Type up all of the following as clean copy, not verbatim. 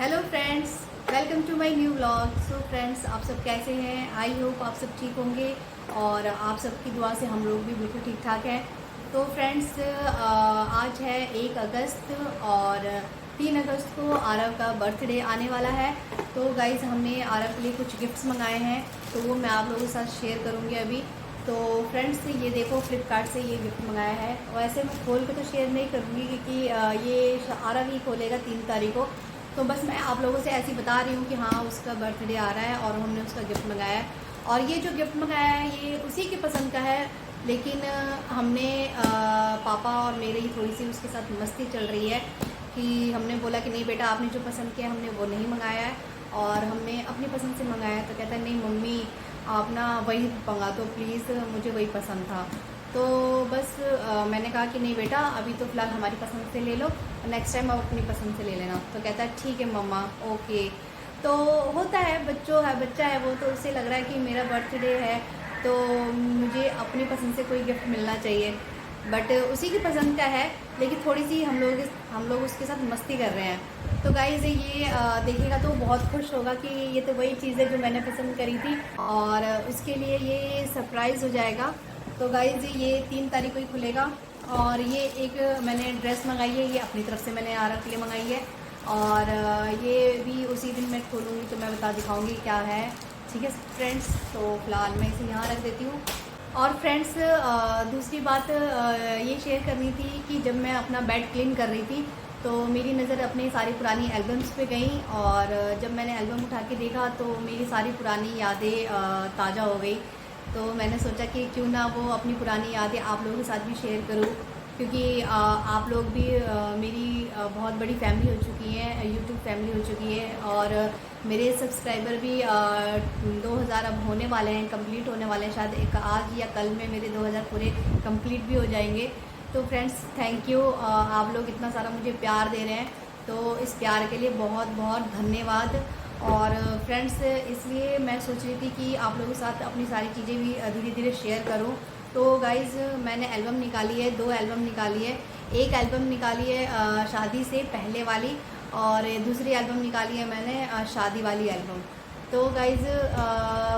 Hello friends, welcome to my new vlog. So friends, आप सब कैसे हैं? आई होप आप सब ठीक होंगे और आप सबकी दुआ से हम लोग भी बिल्कुल ठीक ठाक हैं। तो फ्रेंड्स, आज है 1 अगस्त और 3 अगस्त को आरव का बर्थडे आने वाला है। तो गाइज़, हमने आरव के लिए कुछ गिफ्ट्स मंगाए हैं, तो वो मैं आप लोगों के साथ शेयर करूँगी अभी। तो फ्रेंड्स, ये देखो, फ्लिपकार्ट से ये गिफ्ट मंगाया है। वैसे मैं खोल के तो शेयर नहीं करूँगी क्योंकि ये आरव ही खोलेगा 3 तारीख को। तो बस मैं आप लोगों से ऐसे ही बता रही हूँ कि हाँ, उसका बर्थडे आ रहा है और हमने उसका गिफ्ट मंगाया है। और ये जो गिफ्ट मंगाया है ये उसी की पसंद का है, लेकिन हमने पापा और मेरी थोड़ी सी उसके साथ मस्ती चल रही है कि हमने बोला कि नहीं बेटा, आपने जो पसंद किया हमने वो नहीं मंगाया है और हमने अपनी पसंद से मंगाया है। तो कहता है नहीं मम्मी, आप ना वही मंगा दो प्लीज़, मुझे वही पसंद था। तो बस मैंने कहा कि नहीं बेटा, अभी तो फ़िलहाल हमारी पसंद से ले लो, नेक्स्ट टाइम आप अपनी पसंद से ले लेना। तो कहता है ठीक है मम्मा, ओके। तो होता है, बच्चा है वो, तो उसे लग रहा है कि मेरा बर्थडे है तो मुझे अपनी पसंद से कोई गिफ्ट मिलना चाहिए, बट उसी की पसंद का है, लेकिन थोड़ी सी हम लोग उसके साथ मस्ती कर रहे हैं। तो गाइज़, ये देखेगा तो बहुत खुश होगा कि ये तो वही चीज़ है जो मैंने पसंद करी थी और उसके लिए ये सरप्राइज़ हो जाएगा। तो गाइज़, ये 3 तारीख को ही खुलेगा। और ये एक मैंने ड्रेस मंगाई है, ये अपनी तरफ से मैंने आरव के लिए मंगाई है और ये भी उसी दिन मैं खोलूँगी तो मैं दिखाऊँगी क्या है। ठीक है फ्रेंड्स, तो फ़िलहाल मैं इसे यहाँ रख देती हूँ। और फ्रेंड्स, दूसरी बात ये शेयर करनी थी कि जब मैं अपना बेड क्लीन कर रही थी तो मेरी नज़र अपनी सारी पुरानी एल्बम्स पे गई और जब मैंने एल्बम उठा के देखा तो मेरी सारी पुरानी यादें ताज़ा हो गई। तो मैंने सोचा कि क्यों ना वो अपनी पुरानी यादें आप लोगों के साथ भी शेयर करूं, क्योंकि आप लोग भी मेरी बहुत बड़ी फैमिली हो चुकी है, यूट्यूब फैमिली हो चुकी है और मेरे सब्सक्राइबर भी 2000 अब होने वाले हैं, कंप्लीट होने वाले हैं। शायद एक आज या कल में मेरे 2000 पूरे कंप्लीट भी हो जाएंगे। तो फ्रेंड्स, थैंक यू, आप लोग इतना सारा मुझे प्यार दे रहे हैं, तो इस प्यार के लिए बहुत बहुत धन्यवाद। और फ्रेंड्स, इसलिए मैं सोच रही थी कि आप लोगों के साथ अपनी सारी चीज़ें भी धीरे धीरे शेयर करूं। तो गाइज़, मैंने एल्बम निकाली है, 2 एल्बम निकाली है। एक एल्बम निकाली है शादी से पहले वाली और दूसरी एल्बम निकाली है मैंने शादी वाली एल्बम। तो गाइज़,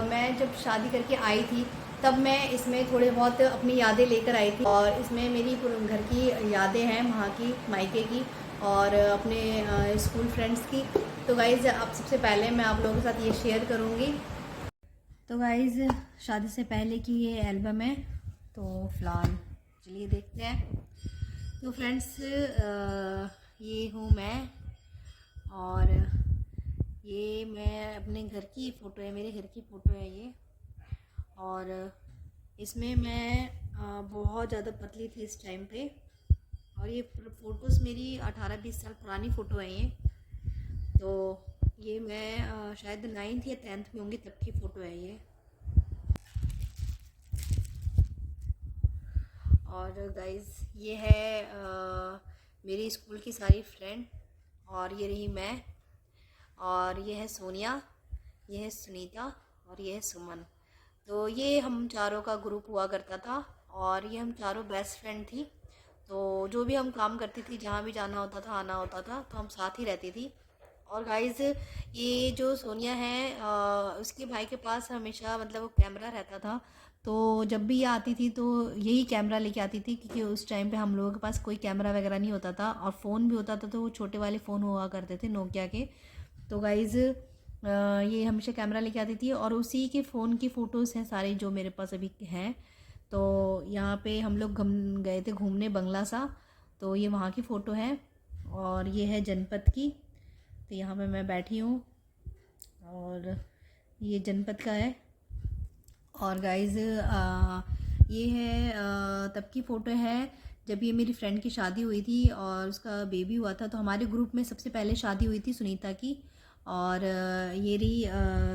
मैं जब शादी करके आई थी तब मैं इसमें थोड़े बहुत अपनी यादें लेकर आई थी और इसमें मेरी घर की यादें हैं, वहाँ की, मायके की और अपने स्कूल फ्रेंड्स की। तो गाइज़, अब सबसे पहले मैं आप लोगों के साथ ये शेयर करूँगी। तो गाइज़, शादी से पहले की ये एल्बम है, तो फ़िलहाल चलिए देखते हैं। तो फ्रेंड्स, ये हूँ मैं और ये मैं अपने घर की फ़ोटो है, मेरे घर की फ़ोटो है ये। और इसमें मैं बहुत ज़्यादा पतली थी इस टाइम पे और ये फ़ोटोज़ मेरी 18-20 साल पुरानी फ़ोटो है ये। तो ये मैं शायद 9th या 10th में होंगी तब की फ़ोटो है ये। और गाइज़, ये है मेरी स्कूल की सारी फ्रेंड और ये रही मैं और ये है सोनिया, ये है सुनीता और ये है सुमन। तो ये हम चारों का ग्रुप हुआ करता था और ये हम चारों बेस्ट फ्रेंड थी। तो जो भी हम काम करती थी, जहाँ भी जाना होता था, आना होता था, तो हम साथ ही रहती थी। और गाइज़, ये जो सोनिया है उसके भाई के पास हमेशा मतलब वो कैमरा रहता था, तो जब भी ये आती थी तो यही कैमरा लेके आती थी क्योंकि उस टाइम पे हम लोगों के पास कोई कैमरा वगैरह नहीं होता था और फ़ोन भी होता था तो वो छोटे वाले फ़ोन हुआ करते थे नोकिया के। तो गाइज़, ये हमेशा कैमरा लेके आती थी और उसी के फ़ोन की फ़ोटोज़ हैं सारी जो मेरे पास अभी हैं। तो यहाँ पे हम लोग गए थे घूमने बंगला सा, तो ये वहाँ की फ़ोटो है और ये है जनपद की। तो यहाँ पे मैं बैठी हूँ और ये जनपद का है। और गाइज़, ये है तब की फ़ोटो है जब ये मेरी फ्रेंड की शादी हुई थी और उसका बेबी हुआ था। तो हमारे ग्रुप में सबसे पहले शादी हुई थी सुनीता की और ये रही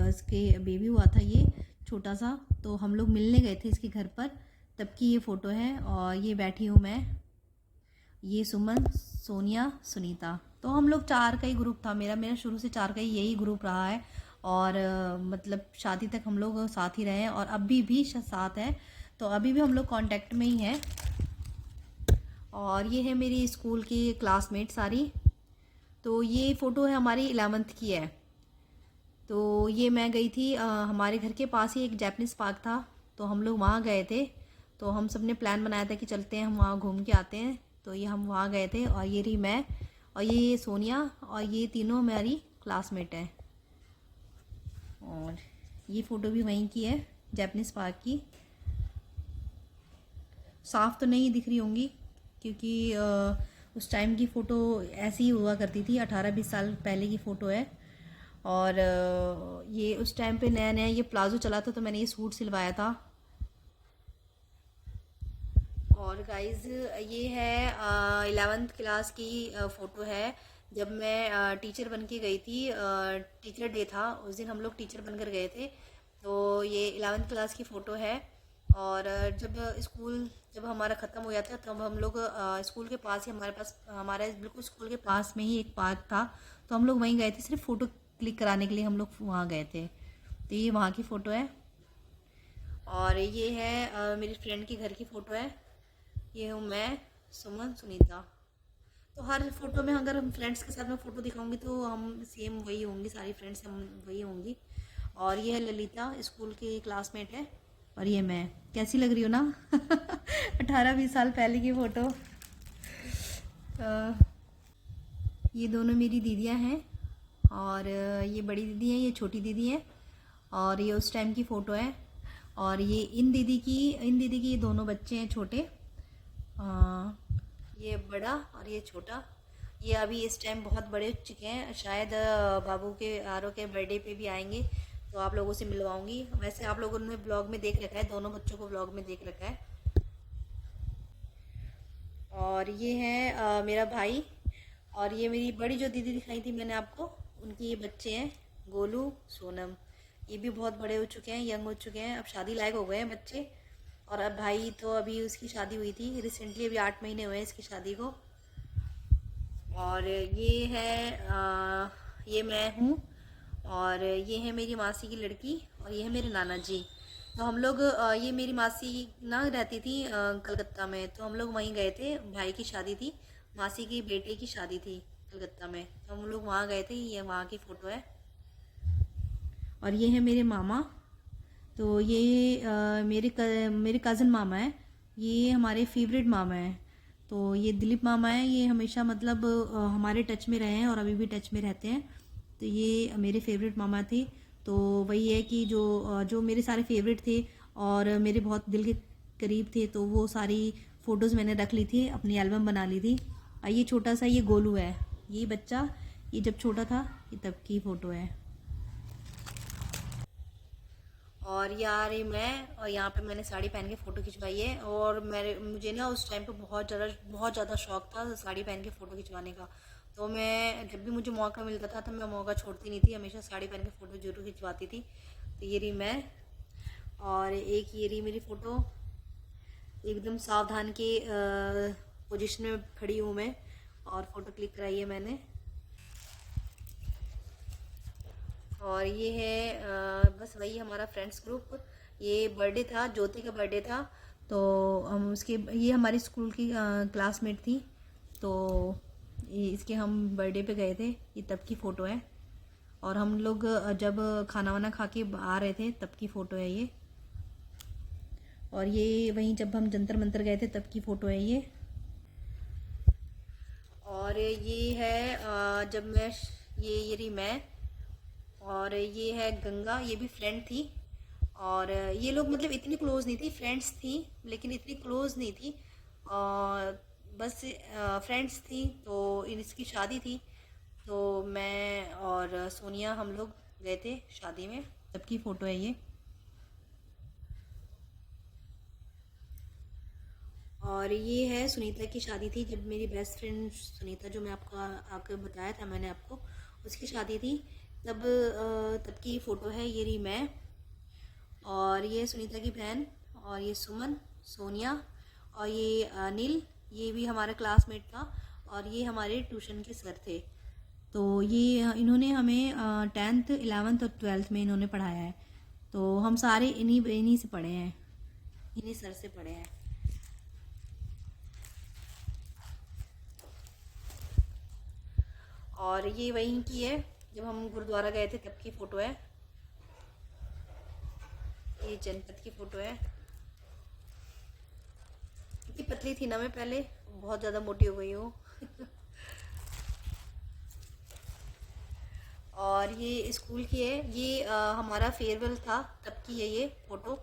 इसके बेबी हुआ था ये छोटा सा, तो हम लोग मिलने गए थे इसके घर पर, तब की ये फ़ोटो है। और ये बैठी हूँ मैं, ये सुमन, सोनिया, सुनीता। तो हम लोग 4 का ही ग्रुप था, मेरा शुरू से 4 का ही यही ग्रुप रहा है और मतलब शादी तक हम लोग साथ ही रहे हैं और अभी भी साथ हैं, तो अभी भी हम लोग कांटेक्ट में ही हैं। और ये है मेरी स्कूल की क्लासमेट सारी तो ये फ़ोटो है हमारी 11th की है। तो ये मैं गई थी हमारे घर के पास ही एक जैपनीज़ पार्क था, तो हम लोग वहाँ गए थे। तो हम सब ने प्लान बनाया था कि चलते हैं हम वहाँ घूम के आते हैं, तो ये हम वहाँ गए थे। और ये रही मैं, और ये सोनिया, और ये तीनों हमारी क्लासमेट हैं। और ये फ़ोटो भी वहीं की है, जैपनीज़ पार्क की। साफ़ तो नहीं दिख रही होंगी क्योंकि उस टाइम की फ़ोटो ऐसी ही हुआ करती थी, 18-20 साल पहले की फ़ोटो है। और ये उस टाइम पे नया नया ये प्लाज़ो चला था, तो मैंने ये सूट सिलवाया था। और गाइज़ ये है 11th क्लास की फ़ोटो है, जब मैं टीचर बन के गई थी। टीचर डे था उस दिन, हम लोग टीचर बनकर गए थे। तो ये 11th क्लास की फ़ोटो है। और जब हमारा ख़त्म हो गया था, तब हम लोग स्कूल के पास ही हमारे बिल्कुल स्कूल के पास में ही एक पार्क था, तो हम लोग वहीं गए थे। सिर्फ फ़ोटो क्लिक कराने के लिए हम लोग वहाँ गए थे। तो ये वहाँ की फ़ोटो है। और ये है मेरी फ्रेंड के घर की फ़ोटो है। ये हूँ मैं, सुमन, सुनीता। तो हर फोटो में अगर हम फ्रेंड्स के साथ में फ़ोटो दिखाऊंगी तो हम सेम वही होंगी, सारी फ्रेंड्स हम वही होंगी। और ये है ललिता, स्कूल की क्लासमेट है। और ये मैं, कैसी लग रही हो ना? 18-20 साल पहले की फ़ोटो। ये दोनों मेरी दीदियाँ हैं। और ये बड़ी दीदी है, ये छोटी दीदी है। और ये उस टाइम की फ़ोटो है। और ये इन दीदी की ये दोनों बच्चे हैं छोटे। ये बड़ा और ये छोटा। ये अभी इस टाइम बहुत बड़े हो चुके हैं, शायद बाबू के आरो के बर्थडे पे भी आएंगे, तो आप लोगों से मिलवाऊंगी। वैसे आप लोगों ने ब्लॉग में देख रखा है, दोनों बच्चों को ब्लॉग में देख रखा है। और ये है मेरा भाई। और ये मेरी बड़ी जो दीदी दिखाई थी मैंने आपको, उनके ये बच्चे हैं, गोलू, सोनम। ये भी बहुत बड़े हो चुके हैं, यंग हो चुके हैं, अब शादी लायक हो गए हैं बच्चे। और अब भाई तो अभी उसकी शादी हुई थी रिसेंटली, अभी 8 महीने हुए हैं इसकी शादी को। और ये है ये मैं हूँ। और ये है मेरी मासी की लड़की, और ये है मेरे नाना जी। तो हम लोग ये मेरी मासी ना रहती थी कलकत्ता में, तो हम लोग वहीं गए थे, भाई की शादी थी, मासी की बेटे की शादी थी कलकत्ता में, तो हम लोग वहाँ गए थे। ये वहाँ की फ़ोटो है। और ये है मेरे मामा। तो ये मेरे कज़न मामा है। ये हमारे फेवरेट मामा हैं। तो ये दिलीप मामा हैं, ये हमेशा मतलब हमारे टच में रहे हैं और अभी भी टच में रहते हैं। तो ये मेरे फेवरेट मामा थे। तो वही है कि जो मेरे सारे फेवरेट थे और मेरे बहुत दिल के करीब थे, तो वो सारी फ़ोटोज़ मैंने रख ली थी, अपनी एल्बम बना ली थी। और ये छोटा सा ये गोलू है, ये बच्चा, ये जब छोटा था, ये तब की फ़ोटो है। और यार ये मैं, और यहाँ पे मैंने साड़ी पहन के फ़ोटो खिंचवाई है। और मुझे ना उस टाइम पे बहुत ज़्यादा शौक था साड़ी पहन के फ़ोटो खिंचवाने का। तो मैं जब भी मुझे मौका मिलता था तो मैं मौका छोड़ती नहीं थी, हमेशा साड़ी पहन के फ़ोटो जरूर खिंचवाती थी। तो ये रही मैं। और एक ये रही मेरी फ़ोटो, एकदम सावधान के पोजीशन में खड़ी हूँ मैं, और फ़ोटो क्लिक कराई है मैंने। और ये है बस वही हमारा फ्रेंड्स ग्रुप। ये बर्थडे था, ज्योति का बर्थडे था, तो हम उसके, ये हमारी स्कूल की क्लासमेट थी, तो इसके हम बर्थडे पे गए थे। ये तब की फ़ोटो है। और हम लोग जब खाना वाना खा के आ रहे थे तब की फ़ोटो है ये। और ये वहीं जब हम जंतर मंतर गए थे तब की फ़ोटो है ये। और ये है जब मैं, ये रही मैं। और ये है गंगा, ये भी फ्रेंड थी। और ये लोग मतलब इतनी क्लोज नहीं थी, फ्रेंड्स थी लेकिन इतनी क्लोज नहीं थी, और बस फ्रेंड्स थी। तो इसकी शादी थी, तो मैं और सोनिया हम लोग गए थे शादी में, तब की फ़ोटो है ये। और ये है सुनीता की शादी थी, जब मेरी बेस्ट फ्रेंड सुनीता, जो मैं आपको बताया था मैंने आपको, उसकी शादी थी, तब की फ़ोटो है। ये रही मैं, और ये सुनीता की बहन, और ये सुमन, सोनिया, और ये अनिल, ये भी हमारा क्लासमेट था, और ये हमारे ट्यूशन के सर थे। तो ये इन्होंने हमें 10th 11th और 12th में इन्होंने पढ़ाया है। तो हम सारे इन्हीं से पढ़े हैं, इन्हीं सर से पढ़े हैं। और ये वहीं की है, जब हम गुरुद्वारा गए थे तब की फ़ोटो है। ये जनपद की फ़ोटो है। इतनी पतली थी ना मैं पहले, बहुत ज़्यादा मोटी हो गई हूँ। और ये स्कूल की है, ये हमारा फेयरवेल था तब की है ये फ़ोटो।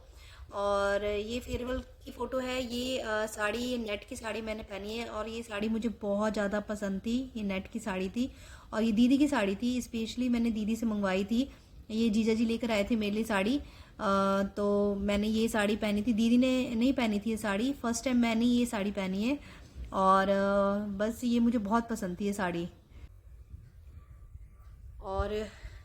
और ये फेयरवेल की फ़ोटो है। ये साड़ी, ये नेट की साड़ी मैंने पहनी है और ये साड़ी मुझे बहुत ज़्यादा पसंद थी। ये नेट की साड़ी थी और ये दीदी की साड़ी थी, स्पेशली मैंने दीदी से मंगवाई थी। ये जीजा जी लेकर आए थे मेरे लिए साड़ी। तो मैंने ये साड़ी पहनी थी, दीदी ने नहीं पहनी थी ये साड़ी, फर्स्ट टाइम मैंने ये साड़ी पहनी है। और बस ये मुझे बहुत पसंद थी ये साड़ी। और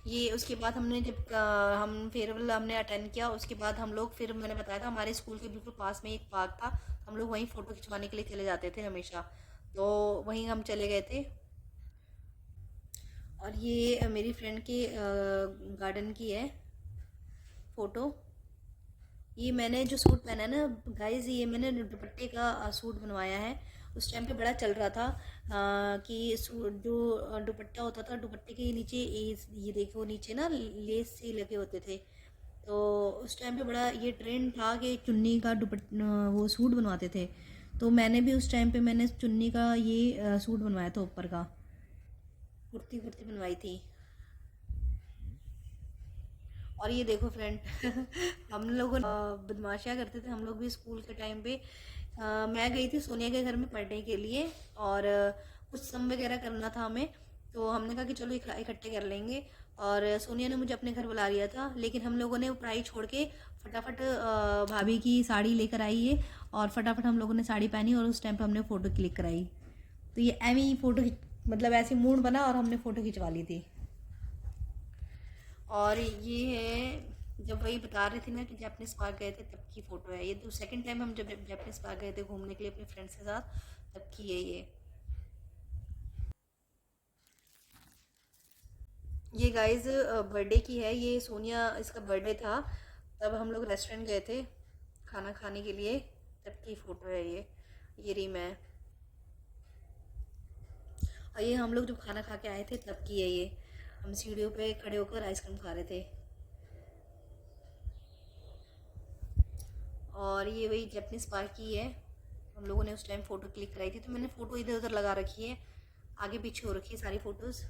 ये उसके बाद हमने जब हम फेयरवेल हमने अटेंड किया, उसके बाद हम लोग, फिर मैंने बताया था हमारे स्कूल के बिल्कुल पास में एक पार्क था, हम लोग वहीं फ़ोटो खिंचवाने के लिए चले जाते थे हमेशा। तो वहीं हम चले गए थे। और ये मेरी फ्रेंड के गार्डन की है फ़ोटो। ये मैंने जो सूट पहना है ना गाइस, ये मैंने दुपट्टे का सूट बनवाया है। उस टाइम पे बड़ा चल रहा था कि सूट जो दुपट्टा होता था, दुपट्टे के नीचे ये देखो नीचे ना लेस से लगे होते थे। तो उस टाइम पे बड़ा ये ट्रेंड था कि चुन्नी का वो सूट बनवाते थे। तो मैंने भी उस टाइम पे मैंने चुन्नी का ये सूट बनवाया था, ऊपर का कुर्ती कुर्ती बनवाई थी। और ये देखो फ्रेंड, हम लोग बदमाशियाँ करते थे हम लोग भी स्कूल के टाइम पे। मैं गई थी सोनिया के घर में पढ़ने के लिए और कुछ सम वगैरह करना था हमें। तो हमने कहा कि चलो इकट्ठे कर लेंगे। और सोनिया ने मुझे अपने घर बुला लिया था, लेकिन हम लोगों ने पढ़ाई छोड़ के फटाफट भाभी की साड़ी लेकर आई है और फटाफट हम लोगों ने साड़ी पहनी और उस टाइम पे हमने फ़ोटो क्लिक कराई। तो ये एवं ही फ़ोटो, मतलब ऐसी मूड बना और हमने फ़ोटो खिंचवा ली थी। और ये है, जब वही बता रही थी ना कि जापानीज पार्क गए थे तब की फ़ोटो है ये। तो सेकंड टाइम हम जब जापानीज पार्क गए थे घूमने के लिए अपने फ्रेंड्स के साथ, तब की है ये। ये गाइस बर्थडे की है, ये सोनिया, इसका बर्थडे था तब हम लोग रेस्टोरेंट गए थे खाना खाने के लिए, तब की फ़ोटो है ये रही मैं। और ये हम लोग जब खाना खा के आए थे तब की है ये, हम सीढ़ियों पे खड़े होकर आइसक्रीम खा रहे थे। और ये वही जापानीज पार्क की है, हम लोगों ने उस टाइम फ़ोटो क्लिक कराई थी। तो मैंने फ़ोटो इधर उधर लगा रखी है, आगे पीछे हो रखी है सारी फ़ोटोज़।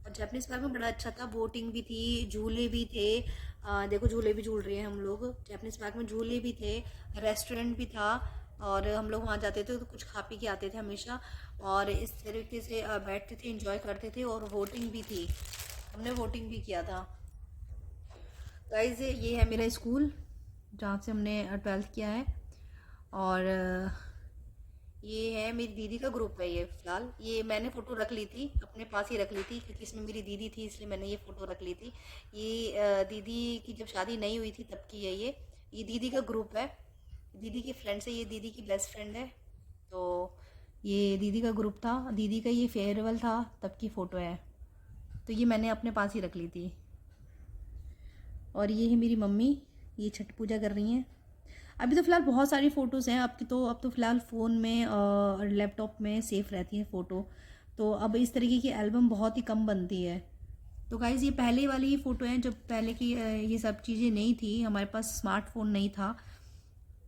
और जापानीज पार्क में बड़ा अच्छा था, बोटिंग भी थी, झूले भी थे। देखो झूले भी झूल रहे हैं हम लोग जापानीज पार्क में, झूले भी थे, रेस्टोरेंट भी था। और हम लोग वहाँ जाते थे तो कुछ खा पी के आते थे हमेशा, और इस तरीके से बैठते थे, इंजॉय करते थे। और वोटिंग भी थी, हमने वोटिंग भी किया था। गाइस ये है मेरा स्कूल जहाँ से हमने 12th किया है। और ये है मेरी दीदी का ग्रुप है ये। फिलहाल ये मैंने फ़ोटो रख ली थी, अपने पास ही रख ली थी क्योंकि इसमें मेरी दीदी थी, इसलिए मैंने ये फ़ोटो रख ली थी। ये दीदी की जब शादी नहीं हुई थी तब की है ये दीदी का ग्रुप है, दीदी की फ्रेंड से, ये दीदी की बेस्ट फ्रेंड है। तो ये दीदी का ग्रुप था, दीदी का ये फेयरवेल था तब की फ़ोटो है। तो ये मैंने अपने पास ही रख ली थी। और ये है मेरी मम्मी, ये छठ पूजा कर रही हैं। अभी तो फ़िलहाल बहुत सारी फ़ोटोज़ हैं आपकी, तो अब तो फ़िलहाल फ़ोन में और लैपटॉप में सेफ़ रहती हैं फ़ोटो। तो अब इस तरीके की एल्बम बहुत ही कम बनती है। तो गाइज़ ये पहले वाली ही फ़ोटो हैं जब पहले की ये सब चीज़ें नहीं थी, हमारे पास स्मार्टफ़ोन नहीं था,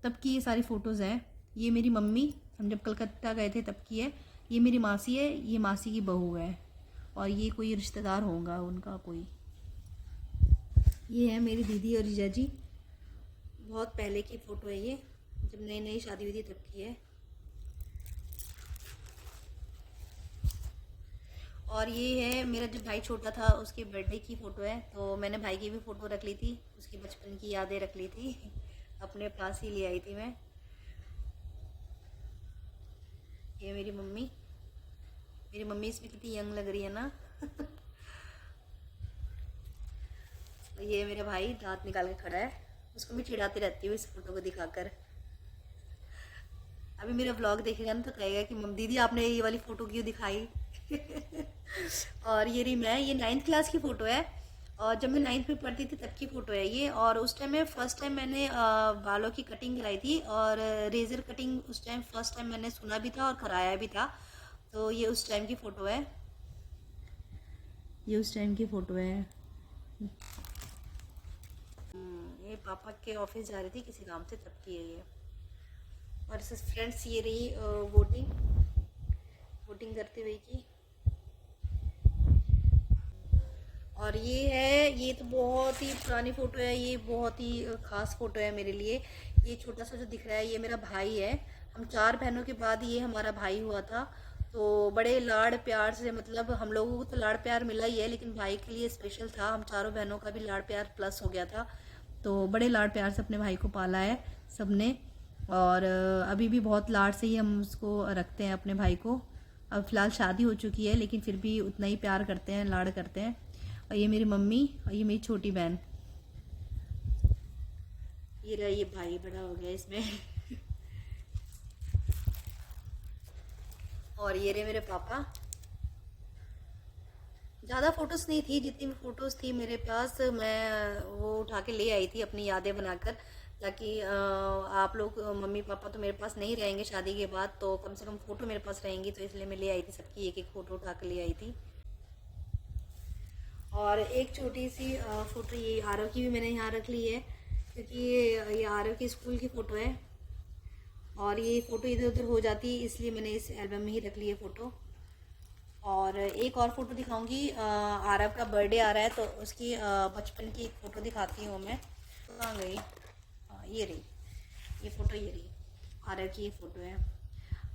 तब की ये सारी फ़ोटोज़ हैं। ये मेरी मम्मी, हम जब कलकत्ता गए थे तब की है। ये मेरी मासी है, ये मासी की बहू है। और ये कोई रिश्तेदार होगा उनका कोई। ये है मेरी दीदी और जीजा जी, बहुत पहले की फ़ोटो है ये, जब नई नई शादी हुई थी तब की है। और ये है मेरा जब भाई छोटा था उसके बर्थडे की फ़ोटो है, तो मैंने भाई की भी फ़ोटो रख ली थी, उसकी बचपन की यादें रख ली थी, अपने पास ही ले आई थी मैं। ये मेरी मम्मी इसमें कितनी यंग लग रही है ना। ये मेरा भाई दांत निकाल के खड़ा है, उसको मैं चिढ़ाती रहती हूँ इस फोटो को दिखाकर। अभी मेरा व्लॉग देखेगा ना तो कहेगा कि मम दीदी आपने ये वाली फ़ोटो क्यों दिखाई। और ये रही मैं, ये 9th क्लास की फ़ोटो है और जब मैं 9th में पढ़ती थी तब की फ़ोटो है ये। और उस टाइम में फ़र्स्ट टाइम मैंने बालों की कटिंग कराई थी, और रेज़र कटिंग उस टाइम फ़र्स्ट टाइम मैंने सुना भी था और कराया भी था। तो ये उस टाइम की फ़ोटो है, ये उस टाइम की फ़ोटो है। ये पापा के ऑफिस जा रही थी किसी काम से, तब की है ये। और फ्रेंड्स ये रही वोटिंग करते हुए की। और ये है, ये तो बहुत ही पुरानी फ़ोटो है, ये बहुत ही ख़ास फ़ोटो है मेरे लिए। ये छोटा सा जो दिख रहा है ये मेरा भाई है। हम 4 बहनों के बाद ये हमारा भाई हुआ था। तो बड़े लाड़ प्यार से, मतलब हम लोगों को तो लाड़ प्यार मिला ही है, लेकिन भाई के लिए स्पेशल था। हम चारों बहनों का भी लाड़ प्यार प्लस हो गया था। तो बड़े लाड़ प्यार से अपने भाई को पाला है सबने। और अभी भी बहुत लाड़ से ही हम उसको रखते हैं अपने भाई को। अब फ़िलहाल शादी हो चुकी है, लेकिन फिर भी उतना ही प्यार करते हैं, लाड़ करते हैं। और ये मेरी मम्मी और ये मेरी छोटी बहन। ये रहा, ये भाई बड़ा हो गया इसमें। और ये रहे मेरे पापा। ज़्यादा फ़ोटोज़ नहीं थी, जितनी भी फ़ोटोज़ थी मेरे पास मैं वो उठा के ले आई थी अपनी यादें बनाकर, ताकि आप लोग, मम्मी पापा तो मेरे पास नहीं रहेंगे शादी के बाद, तो कम से कम फ़ोटो मेरे पास रहेंगी। तो इसलिए मैं ले आई थी, सबकी एक एक फ़ोटो उठा के ले आई थी। और एक छोटी सी फ़ोटो ये आरव की भी मैंने यहाँ रख ली है, क्योंकि ये आरव की स्कूल की फ़ोटो है। और ये फ़ोटो इधर उधर हो जाती है, इसलिए मैंने इस एल्बम में ही रख ली है फ़ोटो। और एक और फ़ोटो दिखाऊंगी, आरव का बर्थडे आ रहा है तो उसकी बचपन की एक फ़ोटो दिखाती हूँ मैं। कहाँ गई? ये रही ये फ़ोटो, ये रही आरव की ये फ़ोटो है।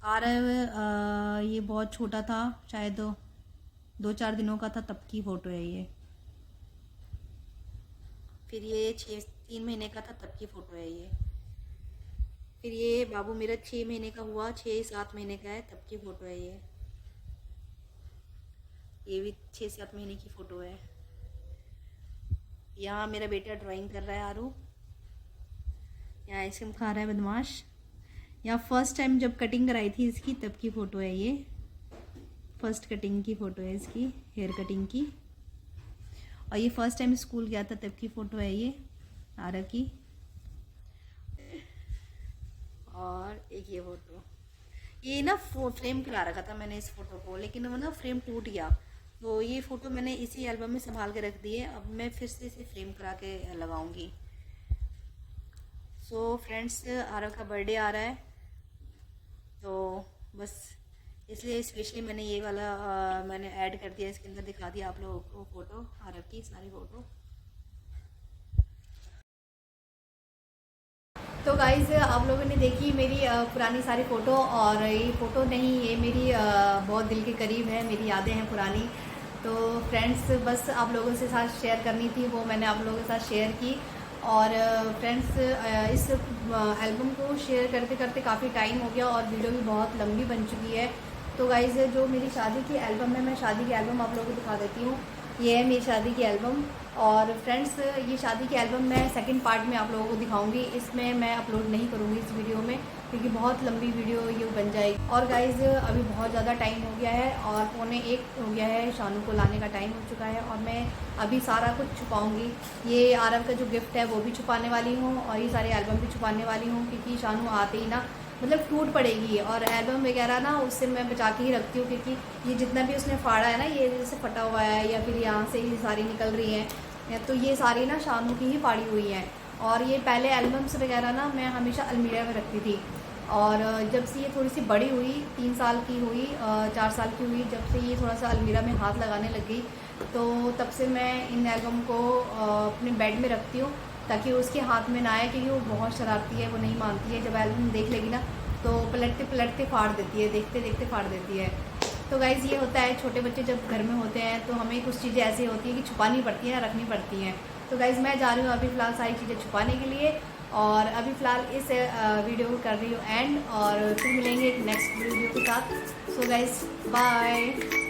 आरव ये बहुत छोटा था, शायद 2-4 दिनों का था, तब की फ़ोटो है ये। फिर ये 3 महीने का था, तब की फ़ोटो है ये। फिर ये बाबू मेरा 6 महीने का हुआ, 6-7 महीने का है, तब की फ़ोटो है ये। ये भी 6-7 महीने की फ़ोटो है। यहाँ मेरा बेटा ड्राइंग कर रहा है आरू। यहाँ आइसक्रीम खा रहा है बदमाश। यहाँ फर्स्ट टाइम जब कटिंग कराई थी इसकी, तब की फ़ोटो है ये। फर्स्ट कटिंग की फ़ोटो है इसकी, हेयर कटिंग की। और ये फर्स्ट टाइम स्कूल गया था, तब की फ़ोटो है ये आरव की। और एक ये फ़ोटो, ये ना फ्रेम करा रखा था मैंने इस फ़ोटो को, लेकिन वो ना फ्रेम टूट गया, तो ये फ़ोटो मैंने इसी एल्बम में संभाल के रख दी है। अब मैं फिर से इसे फ्रेम करा के लगाऊंगी। सो फ्रेंड्स, आरव का बर्थडे आ रहा है, तो बस इसलिए स्पेशली मैंने ये वाला मैंने ऐड कर दिया, इसके अंदर दिखा दिया आप लोगों को फ़ोटो, आरव की सारी फ़ोटो। तो गाइज़, आप लोगों ने देखी मेरी पुरानी सारी फ़ोटो, और ये फ़ोटो नहीं, ये मेरी बहुत दिल के करीब है, मेरी यादें हैं पुरानी। तो फ्रेंड्स, बस आप लोगों से साथ शेयर करनी थी, वो मैंने आप लोगों के साथ शेयर की। और फ्रेंड्स, इस एल्बम को शेयर करते करते काफ़ी टाइम हो गया, और वीडियो भी बहुत लंबी बन चुकी है। तो गाइज़, जो मेरी शादी की एल्बम है, मैं शादी की एल्बम आप लोगों को दिखा देती हूँ। ये है मेरी शादी की एल्बम। और फ्रेंड्स, ये शादी की एल्बम मैं सेकंड पार्ट में आप लोगों को दिखाऊंगी, इसमें मैं अपलोड नहीं करूँगी इस वीडियो में, क्योंकि बहुत लंबी वीडियो ये बन जाएगी। और गाइज़, अभी बहुत ज़्यादा टाइम हो गया है, और 12:45 हो गया है, शानू को लाने का टाइम हो चुका है, और मैं अभी सारा कुछ छुपाऊँगी। ये आरव का जो गिफ्ट है वो भी छुपाने वाली हूँ, और ये सारी एल्बम भी छुपाने वाली हूँ, क्योंकि शानू आते ही ना मतलब टूट पड़ेगी। और एल्बम वगैरह ना उससे मैं बचा के ही रखती हूँ, क्योंकि ये जितना भी उसने फाड़ा है ना, ये जैसे फटा हुआ है, या फिर यहाँ से ये सारी निकल रही हैं, तो ये सारी ना शानू की ही फाड़ी हुई हैं। और ये पहले एल्बम्स वगैरह ना मैं हमेशा अलमीरा में रखती थी, और जब से ये थोड़ी सी बड़ी हुई, 3 साल की हुई, 4 साल की हुई, जब से ये थोड़ा सा अलमीरा में हाथ लगाने लग गई, तो तब से मैं इन एल्बम को अपने बेड में रखती हूँ, ताकि उसके हाथ में ना आए, क्योंकि वो बहुत शरारती है, वो नहीं मानती है। जब एल्बम देख लेगी ना, तो पलटते पलटते फाड़ देती है, देखते देखते फाड़ देती है। तो गाइज़, ये होता है, छोटे बच्चे जब घर में होते हैं तो हमें कुछ चीज़ें ऐसी होती हैं कि छुपानी पड़ती हैं, रखनी पड़ती हैं। तो गाइज़, मैं जा रही हूँ अभी फ़िलहाल सारी चीज़ें छुपाने के लिए, और अभी फ़िलहाल इस वीडियो को कर रही हूँ एंड, और फिर मिलेंगे एक नेक्स्ट वीडियो के साथ। So guys, bye.